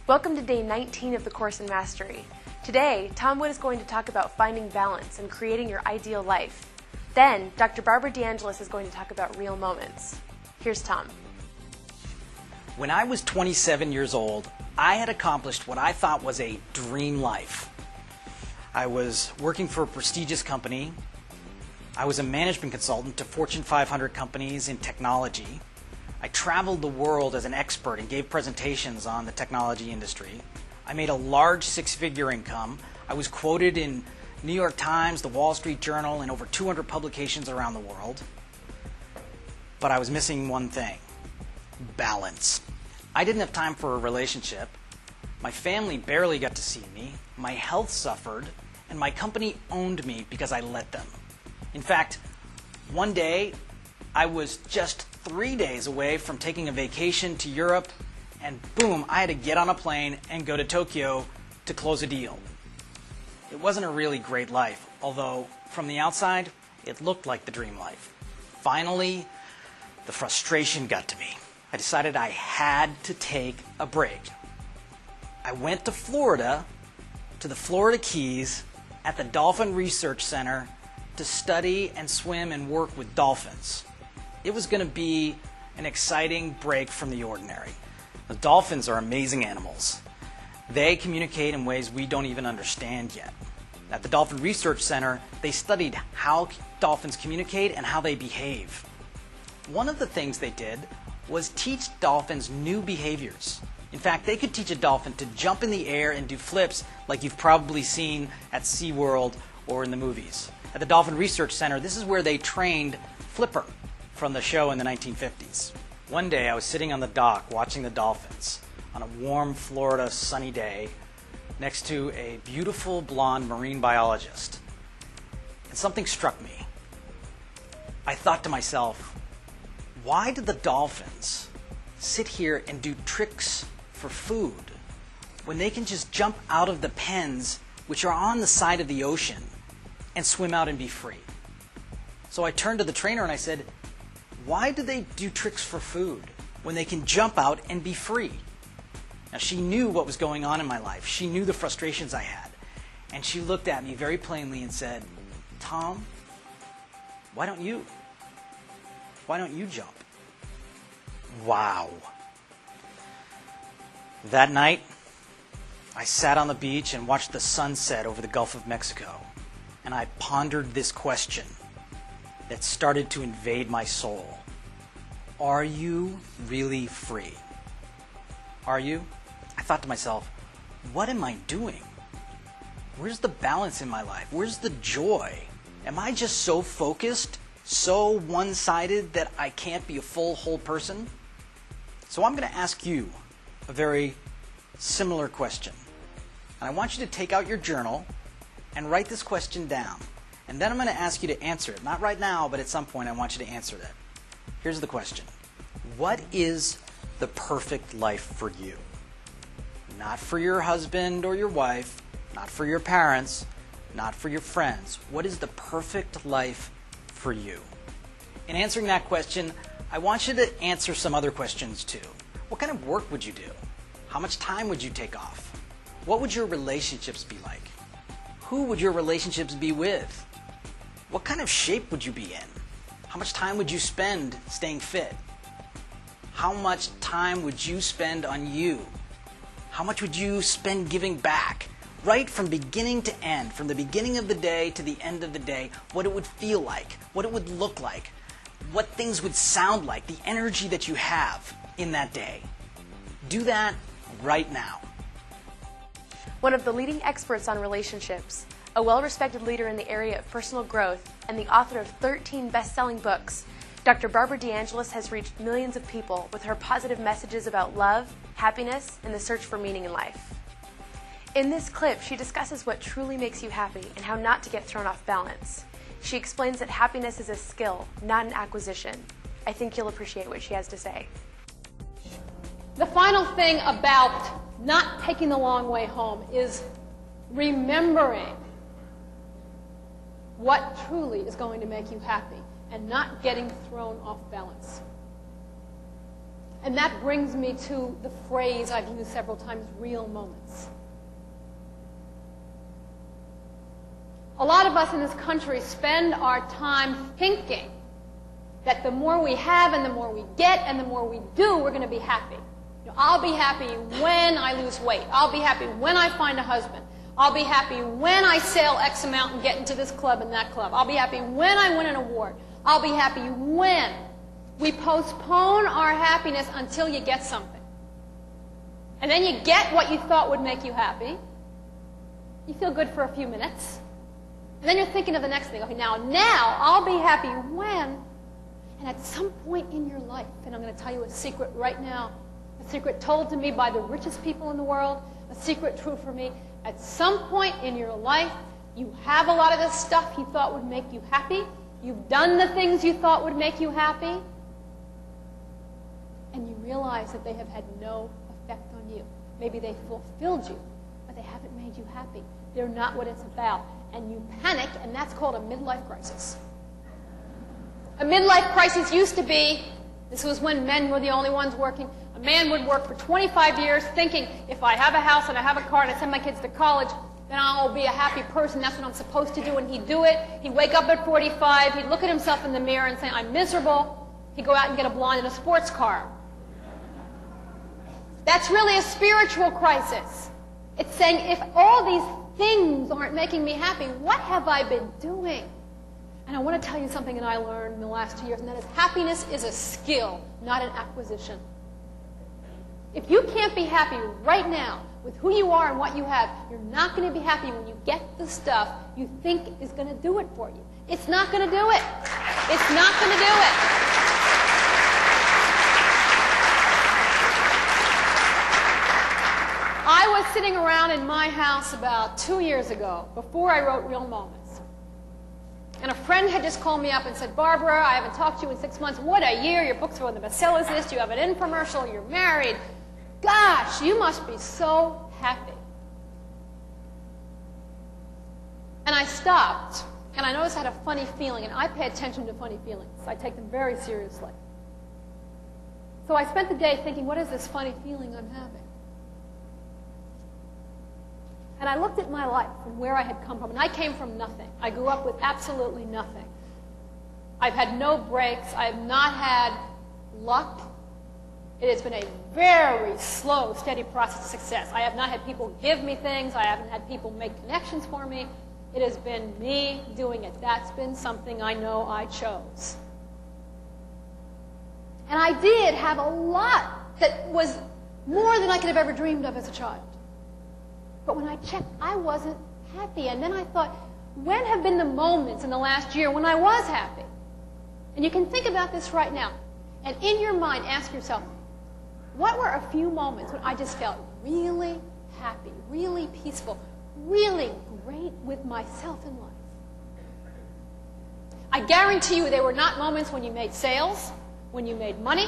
Welcome to day 19 of the course in Mastery. Today, Tom Wood is going to talk about finding balance and creating your ideal life. Then, Dr. Barbara DeAngelis is going to talk about real moments. Here's Tom. When I was 27 years old, I had accomplished what I thought was a dream life. I was working for a prestigious company. I was a management consultant to Fortune 500 companies in technology. I traveled the world as an expert and gave presentations on the technology industry. I made a large six-figure income. I was quoted in New York Times, the Wall Street Journal, and over 200 publications around the world. But I was missing one thing: balance. I didn't have time for a relationship. My family barely got to see me. My health suffered, and my company owned me because I let them. In fact, one day, I was just 3 days away from taking a vacation to Europe, and boom, I had to get on a plane and go to Tokyo to close a deal. It wasn't a really great life, although from the outside, it looked like the dream life. Finally, the frustration got to me. I decided I had to take a break. I went to Florida, to the Florida Keys, at the Dolphin Research Center to study and swim and work with dolphins. It was going to be an exciting break from the ordinary. The dolphins are amazing animals. They communicate in ways we don't even understand yet. At the Dolphin Research Center, they studied how dolphins communicate and how they behave. One of the things they did was teach dolphins new behaviors. In fact, they could teach a dolphin to jump in the air and do flips like you've probably seen at SeaWorld or in the movies. At the Dolphin Research Center, this is where they trained Flipper from the show in the 1950s. One day I was sitting on the dock watching the dolphins on a warm Florida sunny day next to a beautiful blonde marine biologist. And something struck me. I thought to myself, why do the dolphins sit here and do tricks for food when they can just jump out of the pens, which are on the side of the ocean, and swim out and be free? So I turned to the trainer and I said, why do they do tricks for food when they can jump out and be free? Now, she knew what was going on in my life. She knew the frustrations I had. And she looked at me very plainly and said, Tom, why don't you? Why don't you jump? Wow. That night, I sat on the beach and watched the sunset over the Gulf of Mexico. And I pondered this question that started to invade my soul. Are you really free? Are you? I thought to myself, what am I doing? Where's the balance in my life? Where's the joy? Am I just so focused, so one-sided that I can't be a full, whole person? So I'm going to ask you a very similar question. And I want you to take out your journal and write this question down. And then I'm going to ask you to answer it. Not right now, but at some point I want you to answer that. Here's the question. What is the perfect life for you? Not for your husband or your wife, not for your parents, not for your friends. What is the perfect life for you? In answering that question, I want you to answer some other questions too. What kind of work would you do? How much time would you take off? What would your relationships be like? Who would your relationships be with? What kind of shape would you be in? How much time would you spend staying fit? How much time would you spend on you? How much would you spend giving back? Right from beginning to end, from the beginning of the day to the end of the day, what it would feel like, what it would look like, what things would sound like, the energy that you have in that day. Do that right now. One of the leading experts on relationships, a well-respected leader in the area of personal growth, and the author of 13 best-selling books, Dr. Barbara DeAngelis has reached millions of people with her positive messages about love, happiness, and the search for meaning in life. In this clip, she discusses what truly makes you happy and how not to get thrown off balance. She explains that happiness is a skill, not an acquisition. I think you'll appreciate what she has to say. The final thing about not taking the long way home is remembering what truly is going to make you happy and not getting thrown off balance. And that brings me to the phrase I've used several times, real moments. A lot of us in this country spend our time thinking that the more we have and the more we get and the more we do, we're going to be happy. You know, I'll be happy when I lose weight. I'll be happy when I find a husband. I'll be happy when I sell X amount and get into this club and that club. I'll be happy when I win an award. I'll be happy when. We postpone our happiness until you get something. And then you get what you thought would make you happy. You feel good for a few minutes. And then you're thinking of the next thing. Okay, now I'll be happy when. And at some point in your life, and I'm going to tell you a secret right now, a secret told to me by the richest people in the world, a secret true for me. At some point in your life, you have a lot of the stuff you thought would make you happy. You've done the things you thought would make you happy. And you realize that they have had no effect on you. Maybe they fulfilled you, but they haven't made you happy. They're not what it's about. And you panic, and that's called a midlife crisis. A midlife crisis used to be, this was when men were the only ones working, a man would work for 25 years thinking, if I have a house and I have a car and I send my kids to college, then I'll be a happy person. That's what I'm supposed to do. And he'd do it. He'd wake up at 45. He'd look at himself in the mirror and say, I'm miserable. He'd go out and get a blonde in a sports car. That's really a spiritual crisis. It's saying, if all these things aren't making me happy, what have I been doing? And I want to tell you something that I learned in the last 2 years, and that is happiness is a skill, not an acquisition. If you can't be happy right now with who you are and what you have, you're not going to be happy when you get the stuff you think is going to do it for you. It's not going to do it. It's not going to do it. I was sitting around in my house about 2 years ago, before I wrote Real Moments. And a friend had just called me up and said, Barbara, I haven't talked to you in 6 months. What a year. Your books are on the bestsellers list. You have an infomercial. You're married. Gosh, you must be so happy. And I stopped, and I noticed I had a funny feeling, and I pay attention to funny feelings. I take them very seriously. So I spent the day thinking, what is this funny feeling I'm having? And I looked at my life and where I had come from, and I came from nothing. I grew up with absolutely nothing. I've had no breaks. I have not had luck. It has been a very slow, steady process of success. I have not had people give me things. I haven't had people make connections for me. It has been me doing it. That's been something I know I chose. And I did have a lot that was more than I could have ever dreamed of as a child. But when I checked, I wasn't happy. And then I thought, when have been the moments in the last year when I was happy? And you can think about this right now. And in your mind, ask yourself, what were a few moments when I just felt really happy, really peaceful, really great with myself in life? I guarantee you they were not moments when you made sales, when you made money.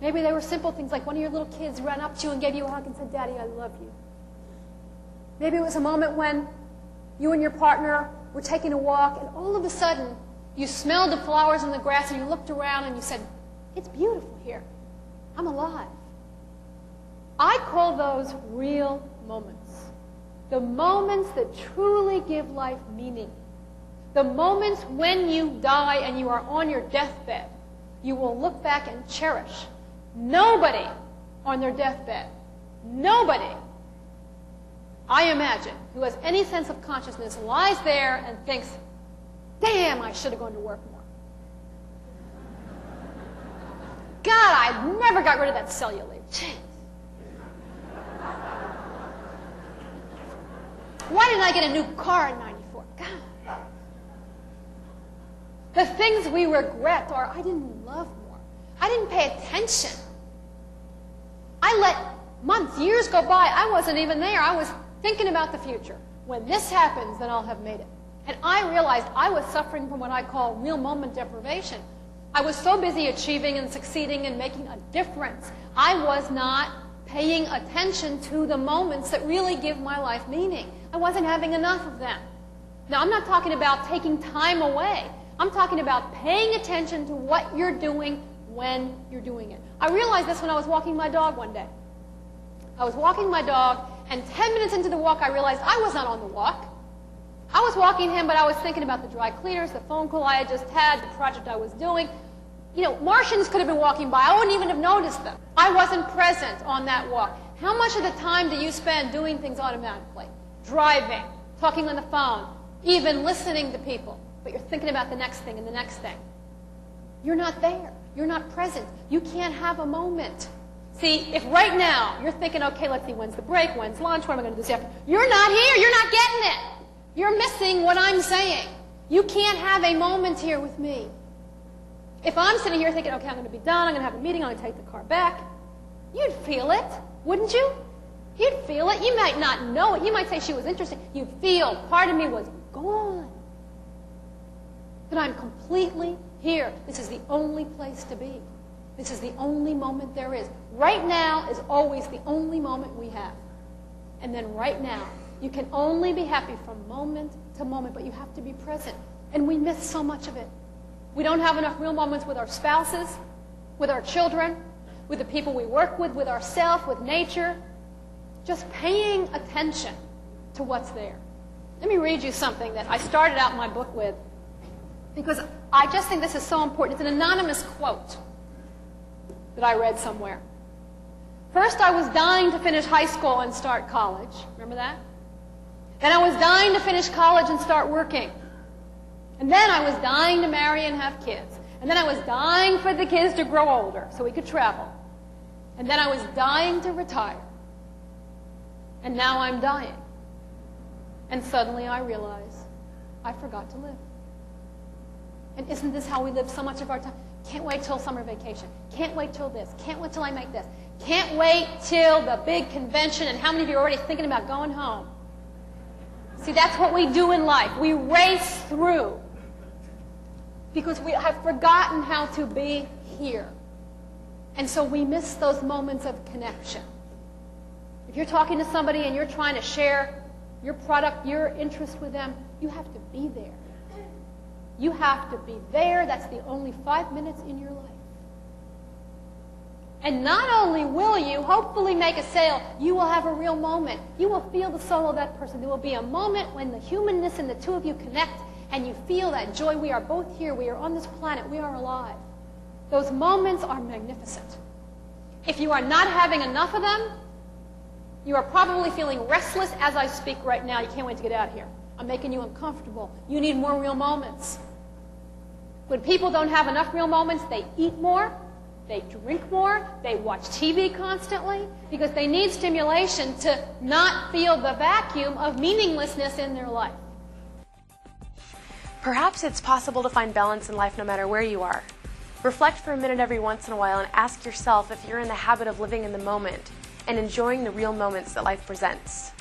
Maybe they were simple things like one of your little kids ran up to you and gave you a hug and said, Daddy, I love you. Maybe it was a moment when you and your partner were taking a walk and all of a sudden you smelled the flowers in the grass and you looked around and you said, it's beautiful here. I'm alive. I call those real moments. The moments that truly give life meaning. The moments when you die and you are on your deathbed, you will look back and cherish. Nobody on their deathbed, nobody, I imagine, who has any sense of consciousness lies there and thinks, damn, I should have gone to work more. God, I never got rid of that cellulite. Jeez. Why didn't I get a new car in '94? God. The things we regret are, I didn't love more. I didn't pay attention. I let months, years go by. I wasn't even there. I was thinking about the future. When this happens, then I'll have made it. And I realized I was suffering from what I call real moment deprivation. I was so busy achieving and succeeding and making a difference. I was not paying attention to the moments that really give my life meaning. I wasn't having enough of them. Now, I'm not talking about taking time away. I'm talking about paying attention to what you're doing when you're doing it. I realized this when I was walking my dog one day. I was walking my dog, and 10 minutes into the walk, I realized I was not on the walk. I was walking him, but I was thinking about the dry cleaners, the phone call I had just had, the project I was doing. You know, Martians could have been walking by. I wouldn't even have noticed them. I wasn't present on that walk. How much of the time do you spend doing things automatically? Driving, talking on the phone, even listening to people, but you're thinking about the next thing and the next thing. You're not there. You're not present. You can't have a moment. See, if right now you're thinking, okay, let's see, when's the break, when's lunch, what am I going to do this afternoon? You're not here. You're not getting it. You're missing what I'm saying. You can't have a moment here with me. If I'm sitting here thinking, okay, I'm going to be done, I'm going to have a meeting, I'm going to take the car back, you'd feel it, wouldn't you? You'd feel it. You might not know it. You might say she was interesting. You'd feel part of me was gone. But I'm completely here. This is the only place to be. This is the only moment there is. Right now is always the only moment we have. And then right now, you can only be happy from moment to moment, but you have to be present. And we miss so much of it. We don't have enough real moments with our spouses, with our children, with the people we work with ourselves, with nature. Just paying attention to what's there. Let me read you something that I started out my book with, because I just think this is so important. It's an anonymous quote that I read somewhere. First, I was dying to finish high school and start college. Remember that? Then I was dying to finish college and start working. And then I was dying to marry and have kids. And then I was dying for the kids to grow older so we could travel. And then I was dying to retire. And now I'm dying. And suddenly I realize I forgot to live. And isn't this how we live so much of our time? Can't wait till summer vacation. Can't wait till this. Can't wait till I make this. Can't wait till the big convention. And how many of you are already thinking about going home? See, that's what we do in life. We race through because we have forgotten how to be here. And so we miss those moments of connection. If you're talking to somebody and you're trying to share your product, your interest with them, you have to be there. You have to be there. That's the only 5 minutes in your life. And not only will you hopefully make a sale, you will have a real moment. You will feel the soul of that person. There will be a moment when the humanness in the two of you connect and you feel that joy. We are both here. We are on this planet. We are alive. Those moments are magnificent. If you are not having enough of them, you are probably feeling restless as I speak right now. You can't wait to get out of here. I'm making you uncomfortable. You need more real moments. When people don't have enough real moments, they eat more, they drink more, they watch TV constantly, because they need stimulation to not feel the vacuum of meaninglessness in their life. Perhaps it's possible to find balance in life no matter where you are. Reflect for a minute every once in a while and ask yourself if you're in the habit of living in the moment and enjoying the real moments that life presents.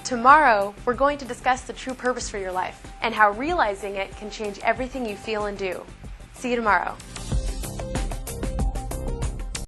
Tomorrow, we're going to discuss the true purpose for your life and how realizing it can change everything you feel and do. See you tomorrow.